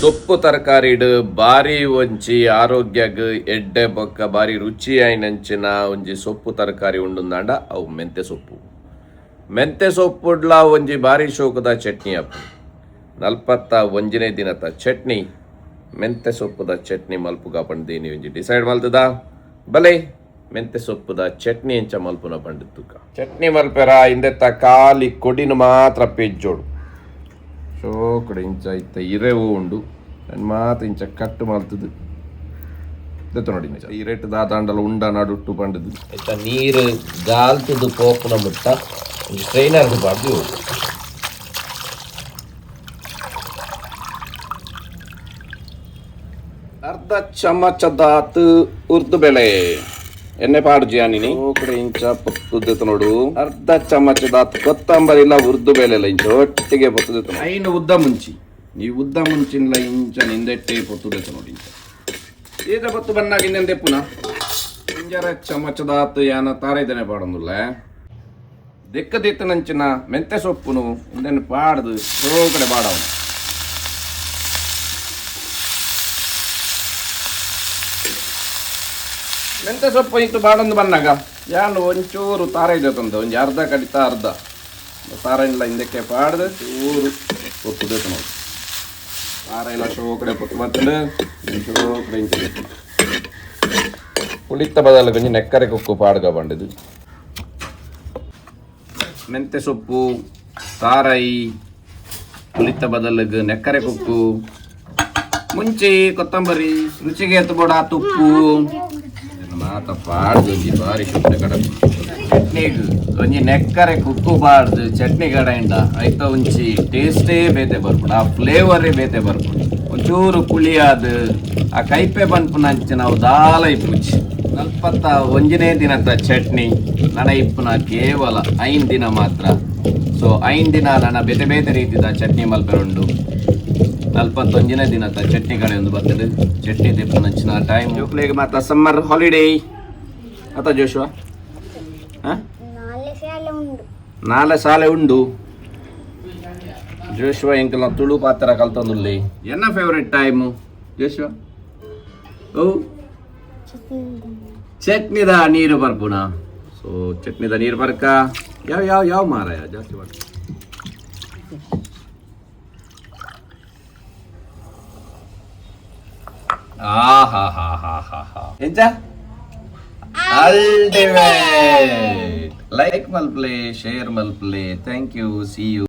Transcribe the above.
ಸೊಪ್ಪು ತರಕಾರಿಡ್ ಬಾರಿ ಒಂಜಿ ಆರೋಗ್ಯಗ್ ಎಡ್ಡೆ ಬೊಕ್ಕ ಬಾರಿ ರುಚಿ ಆಯ್ನಂಚಿನ ಒಂಜಿ ಸೊಪ್ಪು ತರಕಾರಿ ಉಂಡುಂದಾಂಡ ಅವು ಮೆಂತೆ ಸೊಪ್ಪುಡ್ಲ ಒಂಜಿ ಬಾರಿ ಶೋಕದ ಚಟ್ನಿ ಅಪ್ಪ 41ನೇ ದಿನದ ಚಟ್ನಿ ಮೆಂತೆ ಸೊಪ್ಪುದ ಚಟ್ನಿ ಮಲ್ಪುಗ ಪಂಡದೀನಿ ಒಂಜಿ ಡಿಸೈಡ್ ಮಲ್ತದ ಬಲೆ ಮೆಂತೆ ಸೊಪ್ಪುದ ಚಟ್ನಿ ಎಂಚ ಮಲ್ಪುನ ಪಂಡಿತ್ತುಕ ಚಟ್ನಿ ಮಲ್ಪೆರ ಹಿಂದೆತ್ತ ಖಾಲಿ ಕೊಡಿನ ಮಾತ್ರ ಪೆಜ್ಜೋಡು ಶೋಕಡೆ ಇಂಚ ಇತ್ತ ಇರೆವು ಉಂಡು ನನ್ನ ಮಾತು ಇಂಚ ಕಟ್ಟು ಮಲ್ತದು ದೆತ್ತ ನೋಡಿ ಇರೆಟ್ ದಾದಾಂಡಲ ಉಂಡ ನಡುಟ್ಟು ಪಂಡದು ಇತ್ತ ನೀರು ಗಾಲ್ತದು ಪೋಪುನ ಮುಟ್ಟ ಒಂದು ಟ್ರೈನರ್ಗೆ ಬಾರ್ದು ಅರ್ಧ ಚಮಚದಾತ್ ಉರ್ದು ಬೆಳೆ ಎಣ್ಣೆ ಪಾಡು ಜಿಯಾನಿನಿ ಕಡೆ ಇಂಚ ಪೊತ್ತುದೆತ್ತ ನೋಡು ಅರ್ಧ ಚಮಚದಾತ್ ಕೊತ್ತಂಬರಿ ಇಲ್ಲ ಉರ್ದು ಬೆಳೆ ಇಲ್ಲ ಇಂಚ ಒಟ್ಟಿಗೆ ಪೊತ್ತುದೆತ್ತ ಐನು ಉದ್ದ ಮುಂಚಿ ನೀವು ಉದ್ದ ಮುಂಚಿನ ಇಂಚ ನಿಂದೆಟ್ಟೆ ಪೊತ್ತುದೆತ್ತ ನೋಡಿ ಇಂಚ ಈಗ ಪೊತ್ತು ಬನ್ನಾಗಿ ಇನ್ನೆಂದೆ ಪುನಃ ಇಂಜರ ಚಮಚದಾತ್ ಯಾನ ತಾರೈದನೆ ಪಾಡೊಂದುಲ್ಲ ದೆಕ್ಕದೆತ್ತನಂಚಿನ ಮೆಂತೆ ಸೊಪ್ಪುನು ಇಂದೆನ್ನು ಪಾಡ್ದು ಕಡೆ ಬಾಡವನು ಮೆಂತೆ ಸೊಪ್ಪು ಇತ್ತು ಬಾಡೊಂದು ಬನ್ನಾಗ ಯಾನು ಒಂಚೂರು ತಾರ ಇದೆತ್ತಂತ ಒಂಜಿ ಅರ್ಧ ಕಡಿತ ಅರ್ಧ ತಾರ ಇಲ್ಲ ಹಿಂದಕ್ಕೆ ಪಾಡ್ದು ಚೂರು ಪೊತ್ತುದೆತ್ತ ನೋಡಿ ತಾರ ಇಲ್ಲ ಶೋಕಡೆ ಪೊತ್ತು ಬರ್ತದೆ ಶೋಕಡೆ ಇಂಚ ಪುಳಿತ ಬದಲು ಕೊಂಚ ನೆಕ್ಕರೆ ಕೊಕ್ಕು ಪಾಡ್ಗ ಬಂಡದು ಮೆಂತೆ ಸೊಪ್ಪು ತಾರೈ ಪುಳಿತ ಬದಲಿಗೆ ನೆಕ್ಕರೆ ಕೊಕ್ಕು ಮುಂಚೆ ಕೊತ್ತಂಬರಿ ರುಚಿಗೆ ಎತ್ತಬೋಡ ತುಪ್ಪು ಮಾತ ಪಾಡ್ದು ಬಾರಿ ಶುದ್ಧ ಕಡ ಚಟ್ನಿಗ್ ಒಂಜಿ ನೆಕ್ಕರೆ ಕುಕ್ಕು ಪಾಡ್ದು ಚಟ್ನಿ ಕಡೆಯಿಂದ ಐತ ಒಂಚಿ ಟೇಸ್ಟೇ ಬೇತೆ ಬರ್ಪುಡು ಆ ಫ್ಲೇವರೇ ಬೇತೆ ಬರ್ಪುಡು ಒಂಚೂರು ಪುಳಿಯಾದ ಆ ಕೈಪೆ ಪನ್ಪುನ ಅಂಚೆ ನಾವು ದಾಲ ಇಪ್ಪುಚ್ಚಿ 41ನೇ ದಿನದ ಚಟ್ನಿ ನನ್ನ ಇಪ್ಪುನ ಕೇವಲ 5 ದಿನ ಮಾತ್ರ ಸೊ 5 ದಿನ ನನ್ನ ಬೇತೆ ಬೇತೆ ರೀತಿದ ಚಟ್ನಿ ಮಲ್ಪೆರುಂಡು 41ನೇ ದಿನದ ಚಟ್ನಿ ಕಡೆ ಒಂದು ಬರ್ತದೆ ಚಟ್ನಿ ತಿಪ್ಪನಂಚಿನ ಟೈಮ್ ಜೋಕ್ಲೆಗೆ ಮಾತ್ರ ಸಮ್ಮರ್ ಹಾಲಿಡೇ ಅತ್ತ ಜೋಶುವ ನಾಳೆ ಶಾಲೆ ಉಂಡು ಜೋಶುವ ಎಂಕಲ್ ತುಳು ಪಾತ್ರ ಕಲ್ತಂದುಲ್ಲಿ ಎನ್ನ ಫೇವರೆಟ್ ಟೈಮು ಜೋಶುವ ಓ ಚಟ್ನಿದ ನೀರು ಬರ್ಪುನ ಸೊ ಚಟ್ನಿದ ನೀರು ಬರ್ಕ ಯಾವ ಯಾವ ಯಾವ ಮಾರಾಯ ಜಾಸ್ತಿ ಮಾಡಿ ಎಂಚ ಅಲ್ಟಿಮೇಟ್ ಲೈಕ್ ಮಲ್ಪ್ಲೆ ಶೇರ್ ಮಲ್ಪ್ಲೆ ಥ್ಯಾಂಕ್ ಯು ಸಿ ಯು